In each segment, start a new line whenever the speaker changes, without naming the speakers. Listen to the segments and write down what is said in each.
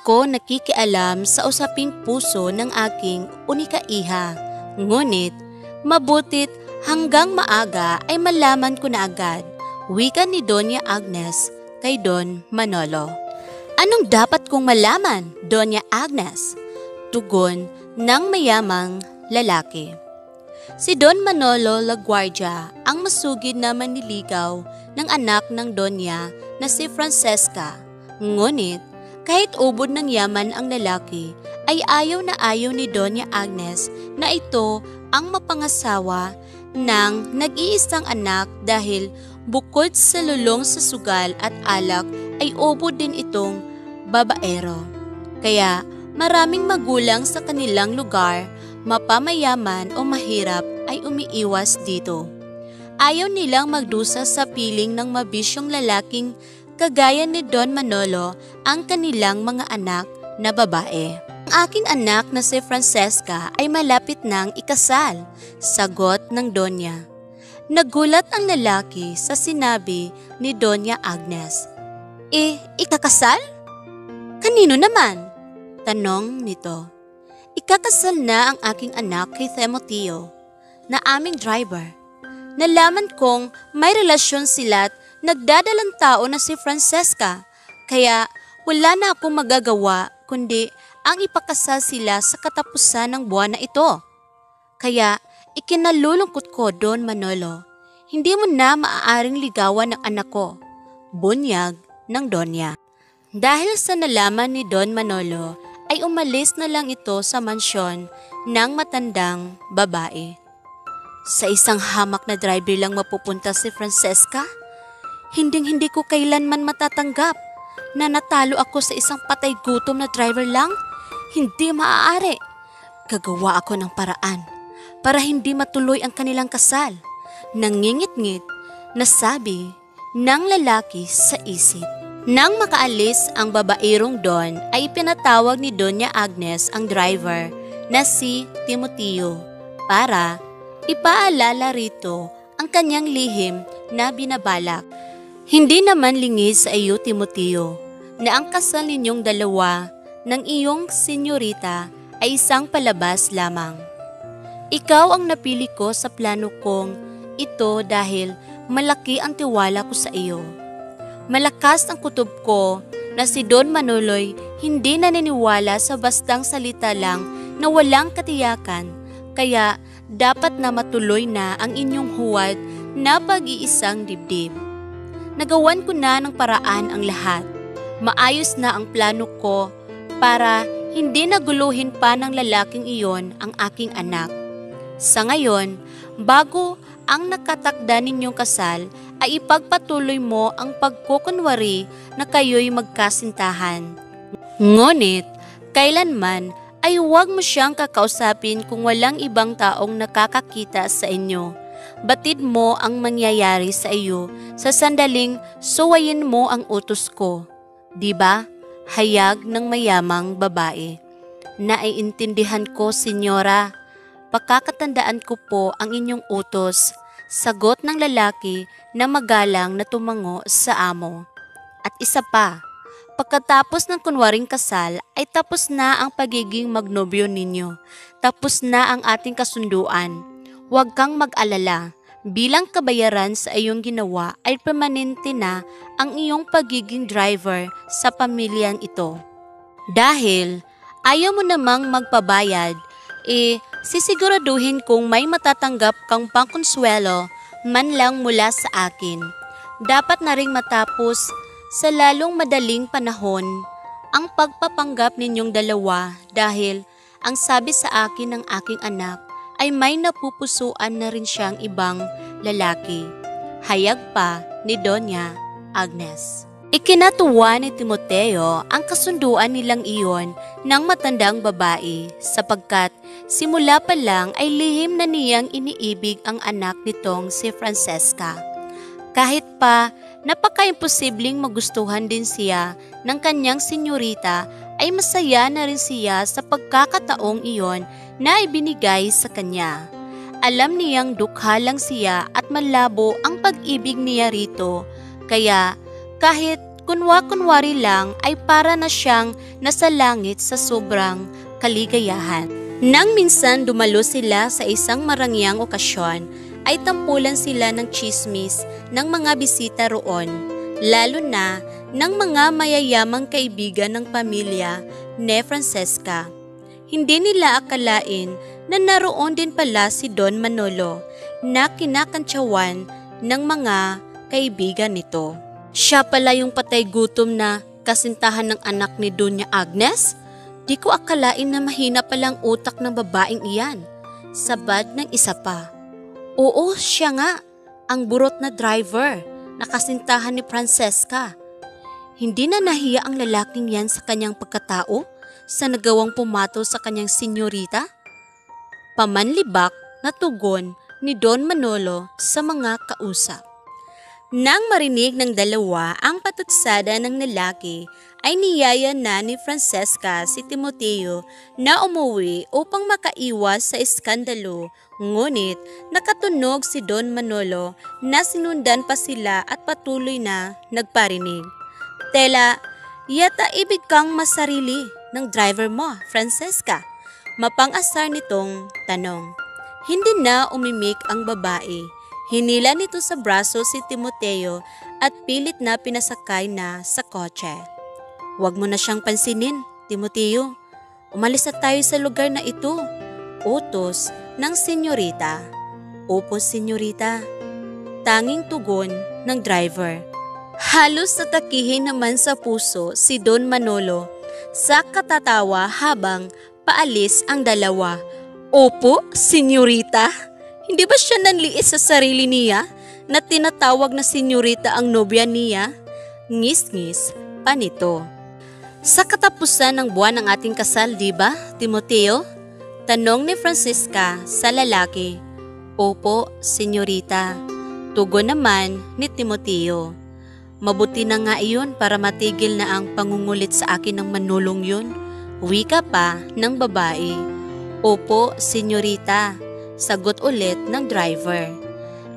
ako nakikialam sa usaping puso ng aking unika-iha. Ngunit, mabutit hanggang maaga ay malaman ko na agad, wika ni Doña Agnes kay Don Manolo. Anong dapat kong malaman, Doña Agnes? Tugon ng mayamang lalaki. Si Don Manolo Laguardia ang masugid na manliligaw ng anak ng Donya na si Francesca. Ngunit, kahit ubod ng yaman ang lalaki, ay ayaw na ayaw ni Doña Agnes na ito ang mapangasawa ng nag-iisang anak dahil bukod sa lulong sa sugal at alak ay ubod din itong babaero. Kaya maraming magulang sa kanilang lugar, mapamayaman o mahirap ay umiiwas dito. Ayaw nilang magdusa sa piling ng mabisyong lalaking kagaya ni Don Manolo ang kanilang mga anak na babae. Ang aking anak na si Francesca ay malapit nang ikasal, sagot ng Donya. Nagulat ang lalaki sa sinabi ni Doña Agnes. Ikakasal? Kanino naman? Tanong nito. Ikakasal na ang aking anak kay Timoteo, na aming driver. Nalaman kong may relasyon sila't nagdadalang tao na si Francesca, kaya wala na akong magagawa kundi ang ipakasal sila sa katapusan ng buwan na ito. Kaya ikinalulungkot ko, Don Manolo, hindi mo na maaaring ligawan ng anak ko, bunyag ng Donya. Dahil sa nalaman ni Don Manolo, ay umalis na lang ito sa mansyon ng matandang babae. Sa isang hamak na driver lang mapupunta si Francesca? Hinding-hindi ko kailanman matatanggap na natalo ako sa isang patay gutom na driver lang. Hindi maaari. Gagawa ako ng paraan para hindi matuloy ang kanilang kasal. Nangingit-ngit na sabi ng lalaki sa isip. Nang makaalis ang babaerong Don ay pinatawag ni Doña Agnes ang driver na si Timoteo para ipaalala rito ang kanyang lihim na binabalak. Hindi naman lingis sa iyo, Timoteo, na ang kasal ninyong dalawa ng iyong senyorita ay isang palabas lamang. Ikaw ang napili ko sa plano kong ito dahil malaki ang tiwala ko sa iyo. Malakas ang kutob ko na si Don Manolo'y hindi naniniwala sa bastang salita lang na walang katiyakan, kaya dapat na matuloy na ang inyong huwad na pag-iisang dibdib. Nagawan ko na ng paraan ang lahat. Maayos na ang plano ko para hindi naguluhin pa ng lalaking iyon ang aking anak. Sa ngayon, bago ang nakatakda ninyong kasal, ay ipagpatuloy mo ang pagkukunwari na kayo'y magkasintahan. Ngunit, kailanman ay huwag mo siyang kakausapin kung walang ibang taong nakakakita sa inyo. Batid mo ang mangyayari sa iyo sa sandaling suwayin mo ang utos ko. Diba? Hayag ng mayamang babae. Naiintindihan ko, senyora. Pakakatandaan ko po ang inyong utos, sagot ng lalaki na magalang na tumango sa amo. At isa pa, pagkatapos ng kunwaring kasal ay tapos na ang pagiging magnobyo ninyo. Tapos na ang ating kasunduan. Huwag kang mag-alala. Bilang kabayaran sa iyong ginawa ay permanente na ang iyong pagiging driver sa pamilyang ito. Dahil ayaw mo namang magpabayad, sisiguraduhin kong may matatanggap kang pangkonsuelo man lang mula sa akin. Dapat na ring matapos sa lalong madaling panahon ang pagpapanggap ninyong dalawa dahil ang sabi sa akin ng aking anak ay may napupusuan na rin siyang ibang lalaki. Hayag pa ni Doña Agnes. Ikinatuwa ni Timoteo ang kasunduan nilang iyon ng matandang babae sapagkat simula pa lang ay lihim na niyang iniibig ang anak nitong si Francesca. Kahit pa napaka-imposibleng magustuhan din siya ng kanyang senyorita ay masaya na rin siya sa pagkakataong iyon na ibinigay sa kanya. Alam niyang dukha lang siya at malabo ang pag-ibig niya rito, kaya kahit kunwa-kunwari lang ay para na siyang nasa langit sa sobrang kaligayahan. Nang minsan dumalo sila sa isang marangyang okasyon, ay tampulan sila ng tsismis ng mga bisita roon, lalo na ng mga mayayamang kaibigan ng pamilya ni Francesca. Hindi nila akalain na naroon din pala si Don Manolo na kinakantsawan ng mga kaibigan nito. Siya pala yung patay gutom na kasintahan ng anak ni Doña Agnes? Di ko akalain na mahina palang utak ng babaeng iyan. Sabad ng isa pa. Oo, siya nga, ang burot na driver na kasintahan ni Francesca. Hindi na nahiya ang lalaking yan sa kanyang pagkatao sa nagawang pumatol sa kanyang senyorita? Pamanlibak na tugon ni Don Manolo sa mga kausap. Nang marinig ng dalawa ang patutsada ng lalaki, ay niyaya na ni Francesca si Timoteo na umuwi upang makaiwas sa iskandalo. Ngunit nakatunog si Don Manolo na sinundan pa sila at patuloy na nagparinig. Tela, yata ibig kang masarili ng driver mo, Francesca. Mapang-asar nitong tanong. Hindi na umimik ang babae. Hinila nito sa braso si Timoteo at pilit na pinasakay na sa kotse. Huwag mo na siyang pansinin, Timoteo. Umalis na tayo sa lugar na ito. Utos ng senyorita. Opo, senyorita. Tanging tugon ng driver. Halos natakihin naman sa puso si Don Manolo sa katatawa habang paalis ang dalawa. Opo, senyorita. Hindi ba siya nanliis sa sarili niya na tinatawag na senyorita ang nobya niya? Ngis-ngis pa nito. Sa katapusan ng buwan ng ating kasal, di ba, Timoteo? Tanong ni Francesca sa lalaki. Opo, senyorita. Tugon naman ni Timoteo. Mabuti na nga iyon para matigil na ang pangungulit sa akin ng manulong yun. Wika pa ng babae. Opo, senyorita. Sagot ulit ng driver.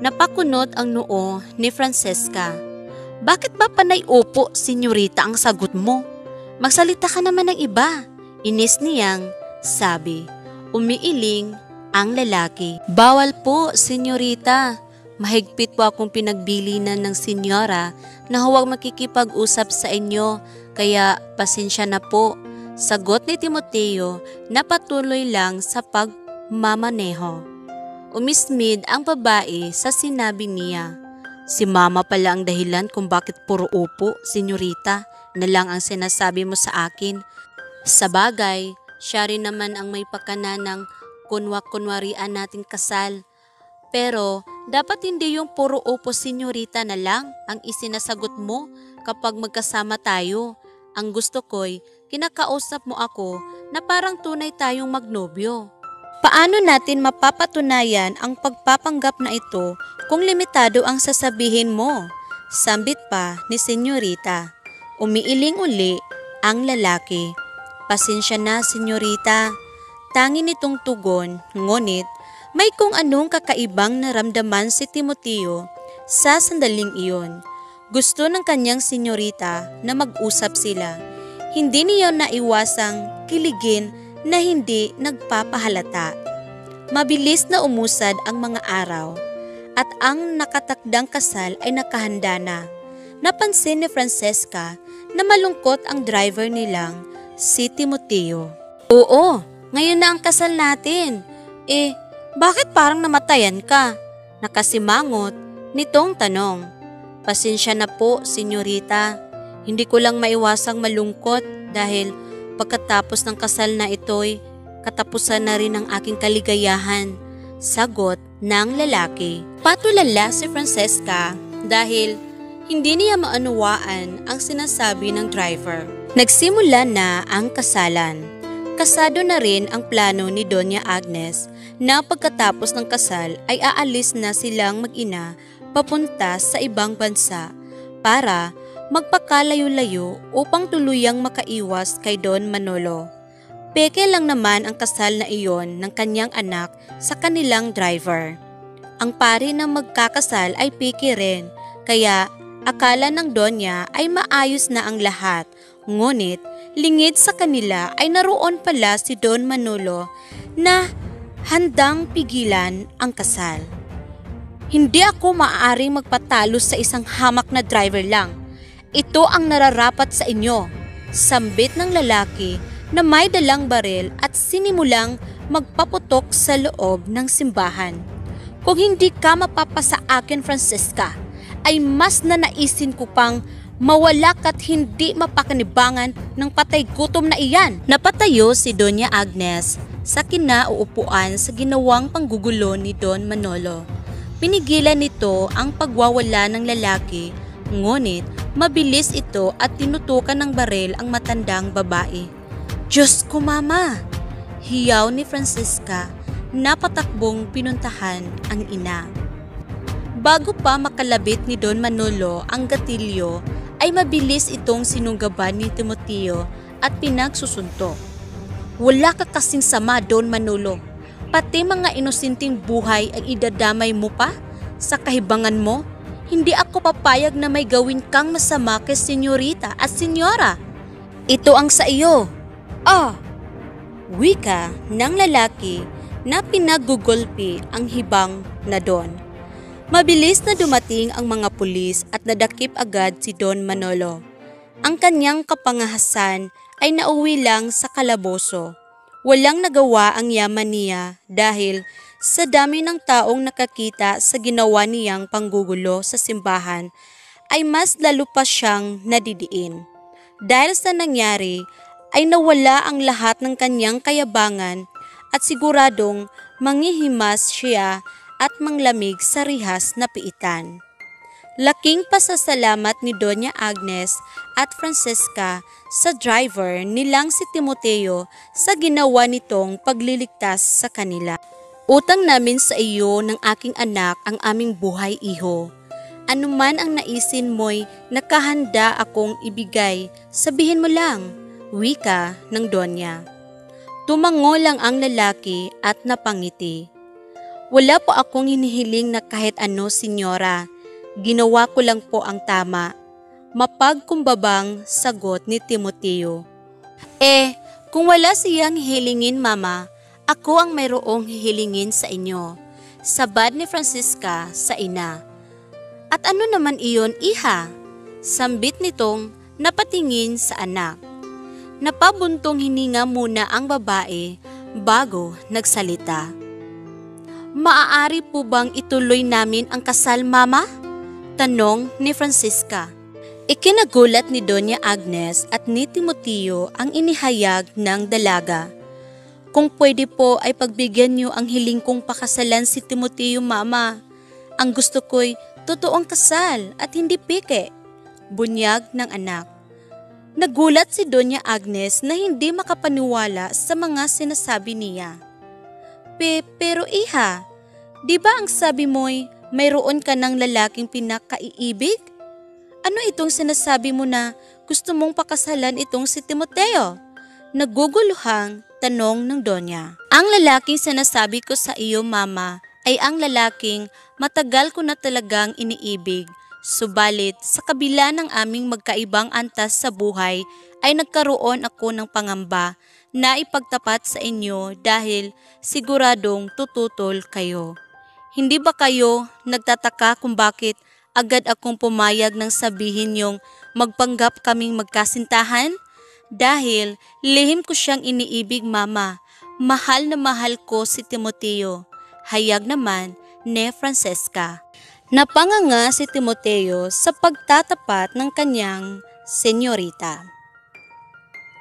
Napakunot ang noo ni Francesca. Bakit ba panay opo, senyorita ang sagot mo? Magsalita ka naman ng iba. Inis niyang sabi. Umiiling ang lalaki. Bawal po, senyorita. Mahigpit po akong pinagbilinan ng senyora na huwag makikipag-usap sa inyo, kaya pasensya na po. Sagot ni Timoteo na patuloy lang sa pagmamaneho. Umismid ang babae sa sinabi niya. Si mama pala ang dahilan kung bakit puro upo, senyorita, na lang ang sinasabi mo sa akin. Sa bagay, siya rin naman ang may pakana ng kunwa-kunwarian nating kasal. Pero dapat hindi yung puro upo, senyorita na lang ang isinasagot mo kapag magkasama tayo. Ang gusto ko'y kinakausap mo ako na parang tunay tayong magnobyo. Paano natin mapapatunayan ang pagpapanggap na ito kung limitado ang sasabihin mo? Sambit pa ni senyorita. Umiiling uli ang lalaki. Pasensya na, senyorita. Tangi nitong tugon, ngunit may kung anong kakaibang naramdaman si Timoteo sa sandaling iyon. Gusto ng kanyang senyorita na mag-usap sila. Hindi niya naiwasang kiligin na hindi nagpapahalata. Mabilis na umusad ang mga araw at ang nakatakdang kasal ay nakahanda na. Napansin ni Francesca na malungkot ang driver nilang si Timoteo. Oo, ngayon na ang kasal natin. Bakit parang namatayan ka? Nakasimangot nitong tanong. Pasensya na po, senyorita. Hindi ko lang maiwasang malungkot dahil pagkatapos ng kasal na ito'y katapusan na rin ang aking kaligayahan. Sagot ng lalaki. Patulala si Francesca dahil hindi niya maunawaan ang sinasabi ng driver. Nagsimula na ang kasalan. Kasado na rin ang plano ni Doña Agnes na pagkatapos ng kasal ay aalis na silang mag-ina papunta sa ibang bansa para magpakalayo-layo upang tuluyang makaiwas kay Don Manolo. Peke lang naman ang kasal na iyon ng kanyang anak sa kanilang driver. Ang pari na magkakasal ay peke rin, kaya Akala ng Donya ay maayos na ang lahat, ngunit lingid sa kanila ay naroon pala si Don Manolo na handang pigilan ang kasal. Hindi ako maaaring magpatalo sa isang hamak na driver lang. Ito ang nararapat sa inyo, sambit ng lalaki na may dalang baril at sinimulang magpaputok sa loob ng simbahan. Kung hindi ka mapapasa akin, Francesca, ay mas nanaisin ko pang mawala ka't hindi mapakanibangan ng patay gutom na iyan. Napatayo si Doña Agnes sa kinauupuan sa ginawang panggugulo ni Don Manolo. Pinigilan nito ang pagwawala ng lalaki, ngunit mabilis ito at tinutukan ng baril ang matandang babae. Diyos ko, Mama! Hiyaw ni Francesca na patakbong pinuntahan ang ina. Bago pa makalabit ni Don Manolo ang gatilyo, ay mabilis itong sinugaban ni Timoteo at pinagsusuntok. Wala ka kasing sama, Don Manolo. Pati mga inosenteng buhay ang idadamay mo pa sa kahibangan mo. Hindi ako papayag na may gawin kang masama kay senyorita at senyora. Ito ang sa iyo. Wika ng lalaki na pinagugulpi ang hibang na Don. Mabilis na dumating ang mga pulis at nadakip agad si Don Manolo. Ang kanyang kapangahasan ay nauwi lang sa kalaboso. Walang nagawa ang yaman niya dahil sa dami ng taong nakakita sa ginawa niyang panggugulo sa simbahan ay mas lalo pa siyang nadidiin. Dahil sa nangyari ay nawala ang lahat ng kanyang kayabangan at siguradong manghihimas siya at manglamig sa rihas na piitan. Laking pasasalamat ni Doña Agnes at Francesca sa driver nilang si Timoteo sa ginawa nitong pagliligtas sa kanila. Utang namin sa iyo ng aking anak ang aming buhay, iho. Anuman ang naisin mo'y nakahanda akong ibigay, sabihin mo lang, wika ng Donya. Tumango lang ang lalaki at napangiti. Wala po akong hinihiling na kahit ano, senyora. Ginawa ko lang po ang tama. Mapagkumbabang sagot ni Timoteo. Kung wala siyang hihilingin, Mama, ako ang mayroong hihilingin sa inyo. Sabad ni Francesca sa ina. At ano naman iyon, iha? Sambit nitong napatingin sa anak. Napabuntong hininga muna ang babae bago nagsalita. Maaari po bang ituloy namin ang kasal, Mama? Tanong ni Francesca. Ikinagulat ni Doña Agnes at ni Timoteo ang inihayag ng dalaga. Kung pwede po ay pagbigyan niyo ang hiling kong pakasalan si Timoteo, Mama. Ang gusto ko'y totoong kasal at hindi pike. Bunyag ng anak. Nagulat si Doña Agnes na hindi makapaniwala sa mga sinasabi niya. Pero iha, di ba ang sabi mo'y mayroon ka ng lalaking pinakaiibig? Ano itong sinasabi mo na gusto mong pakasalan itong si Timoteo? Naguguluhang tanong ng Donya. Ang lalaking sinasabi ko sa iyo, Mama, ay ang lalaking matagal ko na talagang iniibig. Subalit sa kabila ng aming magkaibang antas sa buhay ay nagkaroon ako ng pangamba na ipagtapat sa inyo dahil siguradong tututol kayo. Hindi ba kayo nagtataka kung bakit agad akong pumayag nang sabihin yung magpanggap kaming magkasintahan? Dahil lihim ko siyang iniibig, Mama. Mahal na mahal ko si Timoteo. Hayag naman ni Francesca. Napanganga si Timoteo sa pagtatapat ng kanyang senyorita.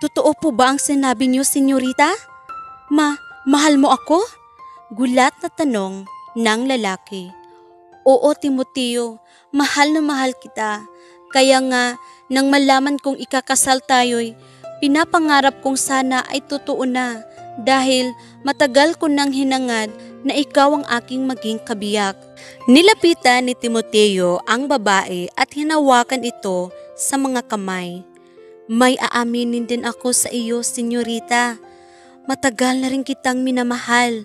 Totoo po ba ang sinabi niyo, senyorita? Mahal mo ako? Gulat na tanong ng lalaki. Oo, Timoteo, mahal na mahal kita. Kaya nga, nang malaman kong ikakasal tayo'y, pinapangarap kong sana ay totoo na dahil matagal ko nang hinangad na ikaw ang aking maging kabiyak. Nilapitan ni Timoteo ang babae at hinawakan ito sa mga kamay. May aaminin din ako sa iyo, senyorita. Matagal na rin kitang minamahal.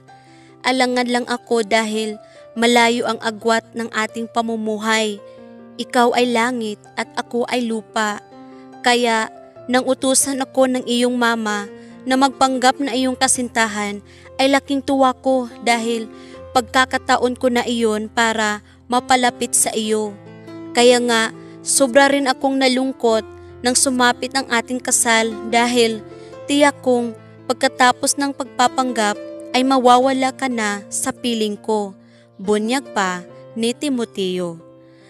Alangan lang ako dahil malayo ang agwat ng ating pamumuhay. ikaw ay langit at ako ay lupa. Kaya nang utusan ako ng iyong mama na magpanggap na iyong kasintahan ay laking tuwa ko dahil pagkakataon ko na iyon para mapalapit sa iyo. Kaya nga sobra rin akong nalungkot nang sumapit ang ating kasal dahil tiyak kong pagkatapos ng pagpapanggap ay mawawala ka na sa piling ko. Bunyag pa ni Timoteo.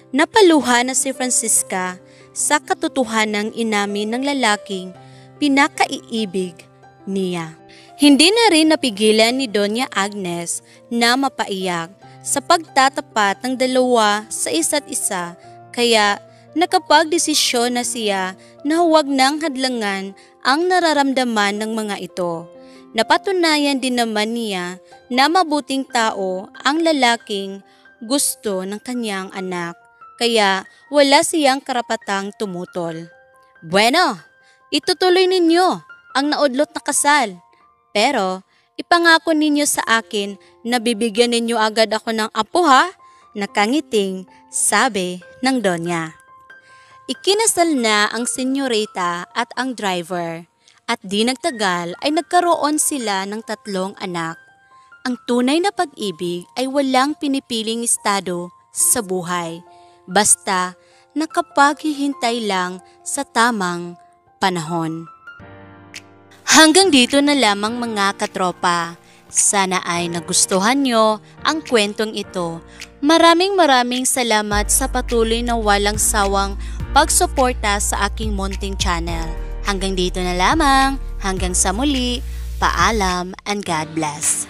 Napaluha na si Francisca sa katotohanang inamin ng lalaking pinakaiibig niya. Hindi na rin napigilan ni Doña Agnes na mapaiyak sa pagtatapat ng dalawa sa isa't isa, kaya nakapagdesisyon na siya na huwag nang hadlangan ang nararamdaman ng mga ito. Napatunayan din naman niya na mabuting tao ang lalaking gusto ng kanyang anak, kaya wala siyang karapatang tumutol. Bueno, itutuloy ninyo ang naudlot na kasal, pero ipangako ninyo sa akin na bibigyan ninyo agad ako ng apo ha? Nakangiting sabi ng Donya. Ikinasal na ang senyorita at ang driver at di nagtagal ay nagkaroon sila ng 3 anak. Ang tunay na pag-ibig ay walang pinipiling estado sa buhay, basta nakapaghihintay lang sa tamang panahon. Hanggang dito na lamang mga katropa. Sana ay nagustuhan nyo ang kwentong ito. Maraming salamat sa patuloy na walang sawang pagsuporta sa aking munting channel. Hanggang dito na lamang. Hanggang sa muli. Paalam and God bless.